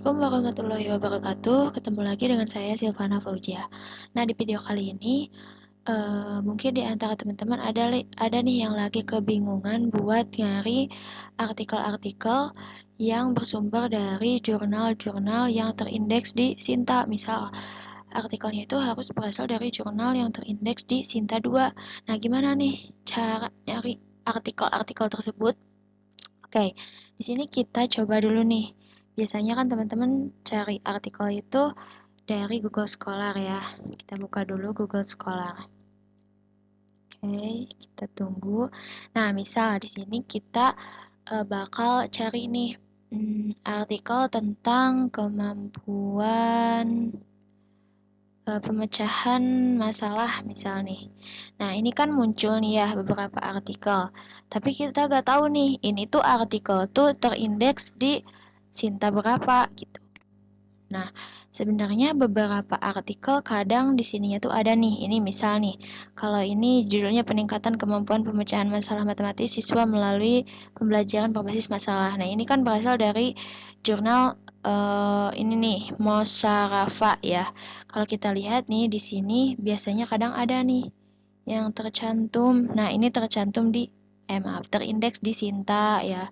Assalamualaikum warahmatullahi wabarakatuh. Ketemu lagi dengan saya Silvana Fauzia. Nah, di video kali ini mungkin di antara teman-teman ada nih yang lagi kebingungan buat nyari artikel-artikel yang bersumber dari jurnal-jurnal yang terindeks di Sinta. Misal, artikelnya itu harus berasal dari jurnal yang terindeks di Sinta 2. Nah, gimana nih cara nyari artikel-artikel tersebut? Oke, di sini kita coba dulu nih. Biasanya kan teman-teman cari artikel itu dari Google Scholar ya. Kita buka dulu Google Scholar. Oke, kita tunggu. Nah, misal di sini kita bakal cari nih artikel tentang kemampuan pemecahan masalah misal nih. Nah, ini kan muncul nih ya beberapa artikel. Tapi kita gak tahu nih, ini tuh artikel tuh terindeks di Sinta berapa gitu. Nah, sebenarnya beberapa artikel kadang di sininya tuh ada nih. Ini misal nih, kalau ini judulnya peningkatan kemampuan pemecahan masalah matematis siswa melalui pembelajaran berbasis masalah. Nah, ini kan berasal dari jurnal ini nih, Mosarafa ya. Kalau kita lihat nih di sini biasanya kadang ada nih yang tercantum. Nah, ini tercantum di maaf, terindeks di Sinta ya,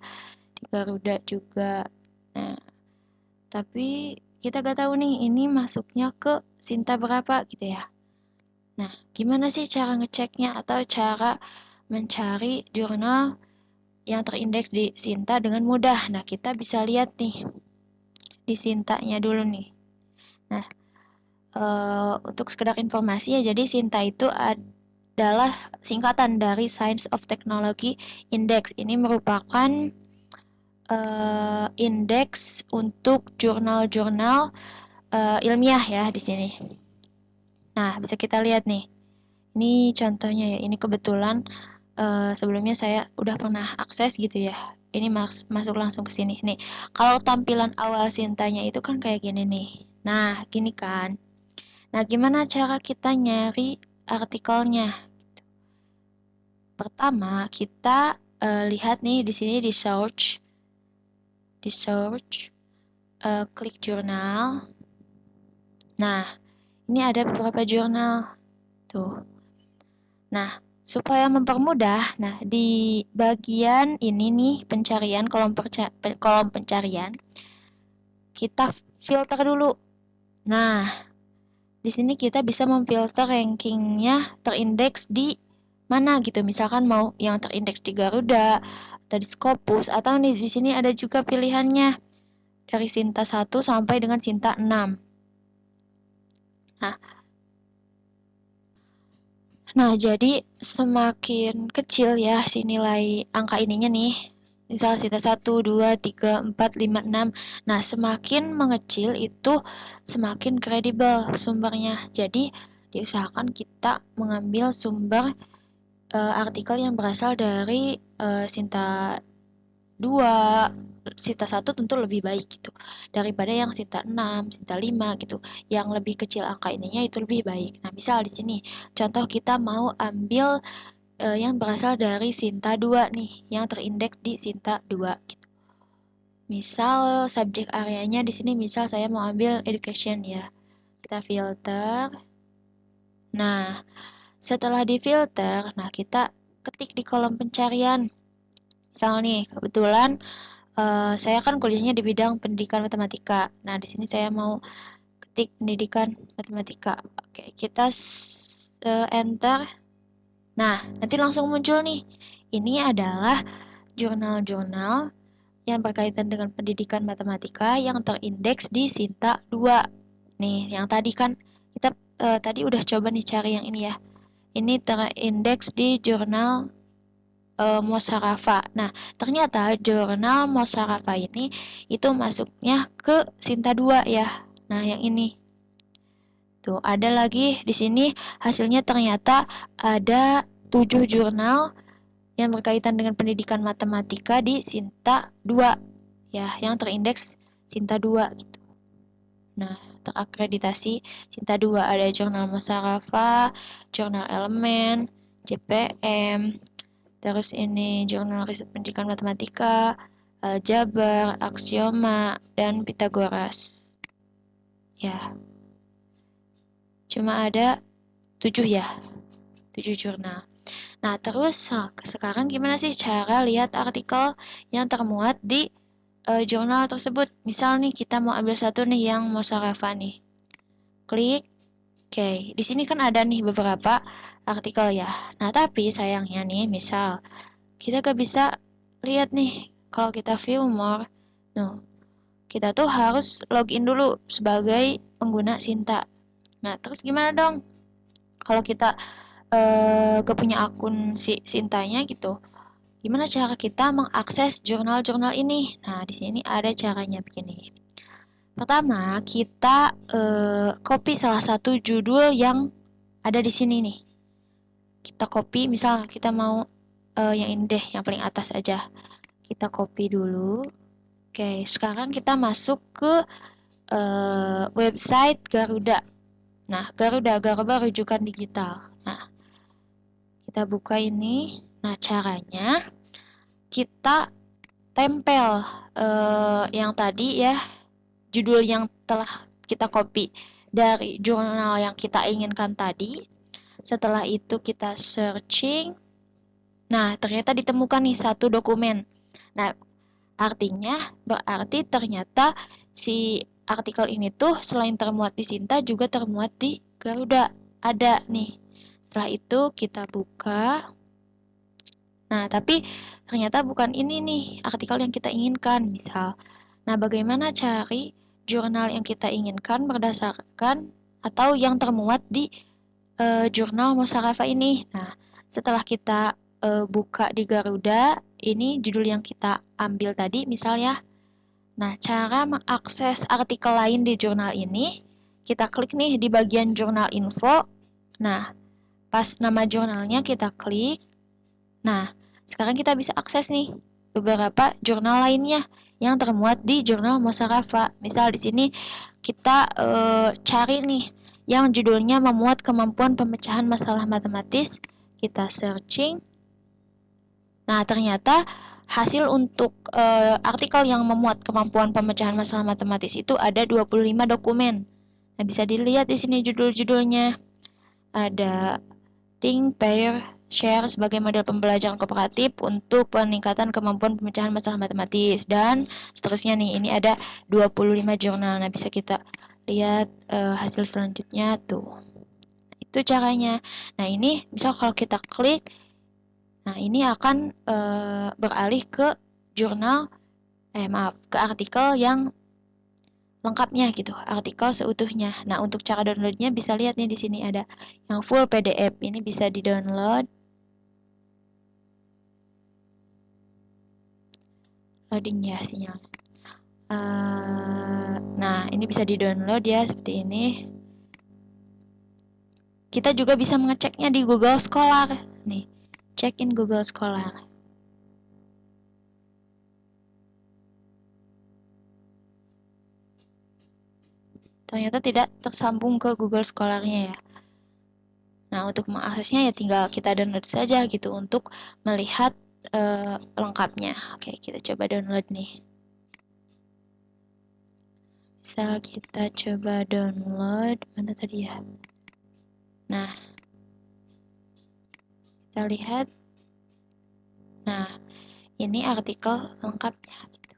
di Garuda juga. Nah, tapi kita gak tahu nih ini masuknya ke Sinta berapa gitu ya. Nah, gimana sih cara ngeceknya atau cara mencari jurnal yang terindeks di Sinta dengan mudah? Nah, kita bisa lihat nih di Sintanya dulu nih. Nah, untuk sekedar informasi ya, jadi Sinta itu adalah singkatan dari Science of Technology Index. Ini merupakan indeks untuk jurnal-jurnal ilmiah ya di sini. Nah, bisa kita lihat nih. Ini contohnya ya. Ini kebetulan sebelumnya saya udah pernah akses gitu ya. Ini masuk langsung ke sini. Nih, kalau tampilan awal Sintanya itu kan kayak gini nih. Nah, gini kan. Nah, gimana cara kita nyari artikelnya? Pertama, kita lihat nih di sini di search, klik jurnal. Nah, ini ada beberapa jurnal tuh. Nah, supaya mempermudah, nah di bagian ini nih pencarian kolom pencarian kita filter dulu. Nah, di sini kita bisa memfilter rankingnya terindeks di mana gitu. Misalkan mau yang terindeks di Garuda atau di Scopus, atau nih di sini ada juga pilihannya dari Sinta 1 sampai dengan Sinta 6. Nah, jadi semakin kecil ya si nilai angka ininya nih. Misal Sinta 1, 2, 3, 4, 5, 6. Nah, semakin mengecil itu semakin kredibel sumbernya. Jadi, diusahakan kita mengambil sumber artikel yang berasal dari Sinta 2, Sinta 1 tentu lebih baik gitu daripada yang Sinta 6, Sinta 5 gitu. Yang lebih kecil angka ininya itu lebih baik. Nah, misal di sini contoh kita mau ambil yang berasal dari Sinta 2 nih, yang terindeks di Sinta 2 gitu. Misal subjek areanya di sini misal saya mau ambil education ya. Kita filter. Nah, setelah difilter, nah kita ketik di kolom pencarian. Misal nih, kebetulan saya kan kuliahnya di bidang pendidikan matematika. Nah, di sini saya mau ketik pendidikan matematika. Oke, kita enter. Nah, nanti langsung muncul nih. Ini adalah jurnal-jurnal yang berkaitan dengan pendidikan matematika yang terindeks di Sinta 2. Nih, yang tadi kan kita tadi udah coba nih cari yang ini ya. Ini terindeks di jurnal Mosarafa. Nah, ternyata jurnal Mosarafa ini itu masuknya ke Sinta 2 ya. Nah, yang ini. Tuh, ada lagi di sini hasilnya ternyata ada 7 jurnal yang berkaitan dengan pendidikan matematika di Sinta 2 ya, yang terindeks Sinta 2 gitu. Nah, terakreditasi Sinta 2 ada jurnal Mosarafa, jurnal Elemen, JPM, terus ini jurnal riset pendidikan matematika, aljabar, aksioma, dan Pitagoras. Ya, cuma ada 7 ya, 7 jurnal. Nah, terus sekarang gimana sih cara lihat artikel yang termuat di jurnal tersebut? Misal nih kita mau ambil satu nih yang Musyawarah nih. Klik. Oke, di sini kan ada nih beberapa artikel ya. Nah, tapi sayangnya nih, misal kita gak bisa lihat nih kalau kita view more. No, kita tuh harus login dulu sebagai pengguna Sinta. Nah, terus gimana dong? Kalau kita gak punya akun si Sintanya gitu, gimana cara kita mengakses jurnal-jurnal ini? Nah, di sini ada caranya begini. Pertama, kita copy salah satu judul yang ada di sini nih. Kita copy, misal kita mau yang ini deh, yang paling atas aja. Kita copy dulu. Oke, sekarang kita masuk ke website Garuda. Nah, Garuda rujukan digital. Nah, kita buka ini. Nah, caranya kita tempel yang tadi ya, judul yang telah kita copy dari jurnal yang kita inginkan tadi. Setelah itu kita searching. Nah, ternyata ditemukan nih satu dokumen. Nah, artinya berarti ternyata si artikel ini tuh selain termuat di Sinta juga termuat di Garuda. Ada nih. Setelah itu kita buka. Nah, tapi ternyata bukan ini nih artikel yang kita inginkan, misal. Nah, bagaimana cari jurnal yang kita inginkan berdasarkan atau yang termuat di jurnal Musyawarah ini? Nah, setelah kita buka di Garuda, ini judul yang kita ambil tadi, misal ya. Nah, cara mengakses artikel lain di jurnal ini, kita klik nih di bagian jurnal info. Nah, pas nama jurnalnya kita klik. Nah, sekarang kita bisa akses nih beberapa jurnal lainnya yang termuat di jurnal Musyawarah. Misal di sini kita cari nih yang judulnya memuat kemampuan pemecahan masalah matematis. Kita searching. Nah, ternyata hasil untuk artikel yang memuat kemampuan pemecahan masalah matematis itu ada 25 dokumen. Nah, bisa dilihat di sini judul-judulnya. Ada Think, Pair, Share sebagai model pembelajaran kooperatif untuk peningkatan kemampuan pemecahan masalah matematis, dan seterusnya nih. Ini ada 25 jurnal. Nah, bisa kita lihat hasil selanjutnya tuh. Itu caranya. Nah, ini misal kalau kita klik, nah ini akan beralih ke jurnal ke artikel yang lengkapnya gitu, artikel seutuhnya. Nah, untuk cara downloadnya bisa lihat nih di sini ada yang full PDF. Ini bisa di-download. Loading ya sinyal. Nah, ini bisa di-download ya seperti ini. Kita juga bisa mengeceknya di Google Scholar. Nih, check in Google Scholar. Ternyata tidak tersambung ke Google Scholar-nya ya. Nah, untuk mengaksesnya ya tinggal kita download saja gitu untuk melihat lengkapnya. Oke, kita coba download nih. Misal kita coba download, mana tadi ya? Nah, kita lihat. Nah, ini artikel lengkapnya gitu.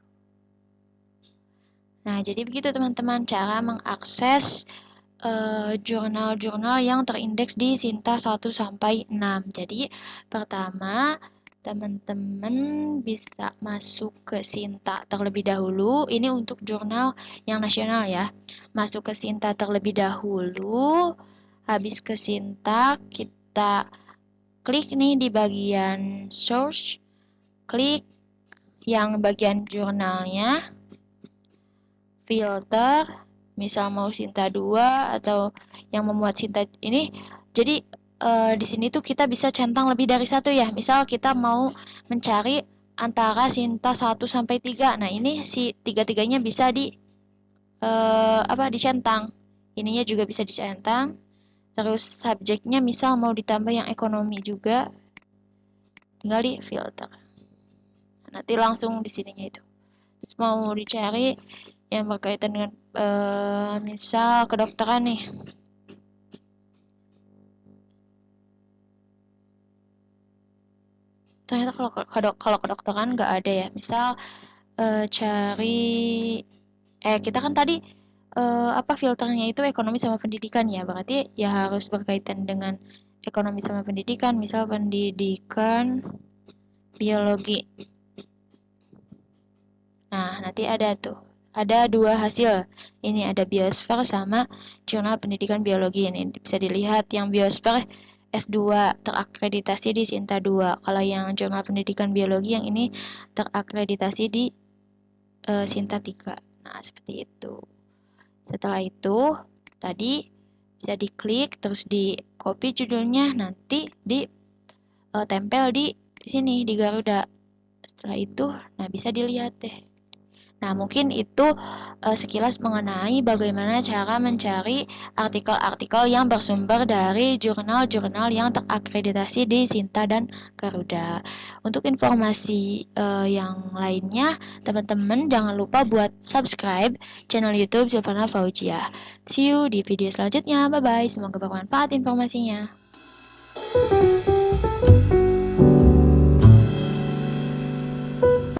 Nah, jadi begitu teman-teman cara mengakses jurnal-jurnal yang terindeks di Sinta 1 sampai 6. Jadi, pertama teman-teman bisa masuk ke Sinta terlebih dahulu. Ini untuk jurnal yang nasional ya. Masuk ke Sinta terlebih dahulu. Habis ke Sinta, kita klik nih di bagian source. Klik yang bagian jurnalnya. Filter, misal mau Sinta 2 atau yang memuat Sinta ini. Jadi di sini tuh kita bisa centang lebih dari satu ya. Misal kita mau mencari antara Sinta 1 sampai 3. Nah, ini si tiga-tiganya bisa dicentang. Ininya juga bisa dicentang. Terus subjeknya misal mau ditambah yang ekonomi juga. Tinggal di filter. Nanti langsung di sininya itu. mau dicari yang berkaitan dengan misal kedokteran nih. Ternyata kalau kedokteran nggak ada ya. Misal cari kita kan tadi apa filternya itu ekonomi sama pendidikan ya. Berarti ya harus berkaitan dengan ekonomi sama pendidikan. Misal pendidikan biologi. Nah, nanti ada tuh. Ada dua hasil. Ini ada biosfer sama jurnal pendidikan biologi. Ini bisa dilihat yang biosfer S2 terakreditasi di Sinta 2. Kalau yang jurnal pendidikan biologi yang ini terakreditasi di Sinta 3. Nah, seperti itu. Setelah itu, tadi bisa diklik terus di copy judulnya, nanti di tempel di sini di Garuda. Setelah itu, nah bisa dilihat deh. Nah, mungkin itu sekilas mengenai bagaimana cara mencari artikel-artikel yang bersumber dari jurnal-jurnal yang terakreditasi di Sinta dan Garuda. Untuk informasi yang lainnya, teman-teman jangan lupa buat subscribe channel YouTube Silvana Fauzia. See you di video selanjutnya. Bye-bye. Semoga bermanfaat informasinya.